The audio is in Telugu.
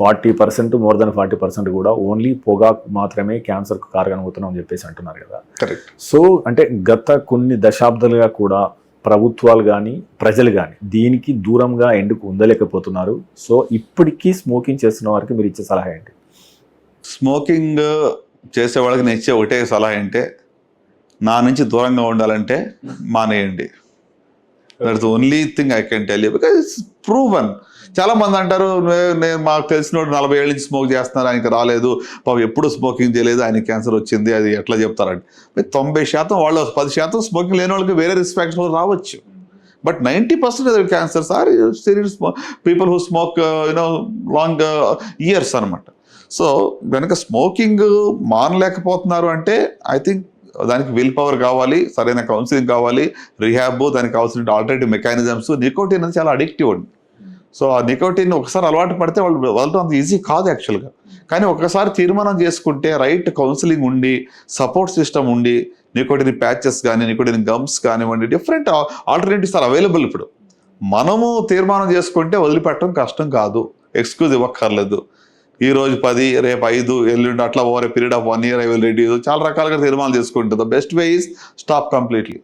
40%, మోర్ దెన్ 40% కూడా ఓన్లీ పొగాకు మాత్రమే క్యాన్సర్కు కారణమవుతున్నాం అని చెప్పేసి అంటున్నారు కదా. కరెక్ట్. సో అంటే గత కొన్ని దశాబ్దాలుగా కూడా ప్రభుత్వాలు కానీ ప్రజలు కానీ దీనికి దూరంగా ఎందుకు ఉండలేకపోతున్నారు? సో ఇప్పటికీ స్మోకింగ్ చేస్తున్న వారికి మీరు ఇచ్చే సలహా ఏంటి? స్మోకింగ్ చేసే వాళ్ళకి నేను ఇచ్చే ఒకటే సలహా ఏంటే, నా నుంచి దూరంగా ఉండాలంటే మానేయండి. That's only thing I can tell you, because it's proven. చాలా మంది అంటారు, నేను మాకు తెలిసినోడు 40 ఏళ్ళ నుంచి స్మోక్ చేస్తున్నారు, ఆయనకి రాలేదు, పాపం ఎప్పుడు స్మోకింగ్ చేయలేదు, ఆయన క్యాన్సర్ వచ్చింది, అది ఎట్లా చెప్తారండి? 90% వాళ్ళు 10% స్మోకింగ్ లేని వాళ్ళకి వేరే రిస్క్ ఫ్యాక్టర్స్ రావచ్చు, but 90% cancers are serious people who smoke long years అనమాట. సో కనుక స్మోకింగ్ మానలేకపోతున్నారు అంటే ఐ థింక్ దానికి విల్ పవర్ కావాలి, సరైన కౌన్సిలింగ్ కావాలి, రిహాబ్, దానికి కావాల్సిన ఆల్టర్నేటివ్ మెకానిజమ్స్. నికోటిన్ అనేది చాలా అడిక్టివ్ అండి. సో ఆ నికోటిన్ ఒకసారి అలవాటు పడితే వాళ్ళు వదలటం అంత ఈజీ కాదు యాక్చువల్గా. కానీ ఒకసారి తీర్మానం చేసుకుంటే రైట్ కౌన్సిలింగ్ ఉండి, సపోర్ట్ సిస్టమ్ ఉండి, నికోటిన్ ప్యాచెస్ కానీ, నికోటిన్ గమ్స్ కానివ్వండి, డిఫరెంట్ ఆల్టర్నేటివ్స్ ఆర్ అవైలబుల్. ఇప్పుడు మనము తీర్మానం చేసుకుంటే వదిలిపెట్టడం కష్టం కాదు, ఎక్స్క్యూజ్ ఇవ్వక్కర్లేదు. ఈ రోజు 10, రేపు 5, ఎల్లుండి అట్లా over period of 1 year I will reduce. చాలా రకాలుగా తీర్మానం చేసుకుంటుంది. The best way is stop completely.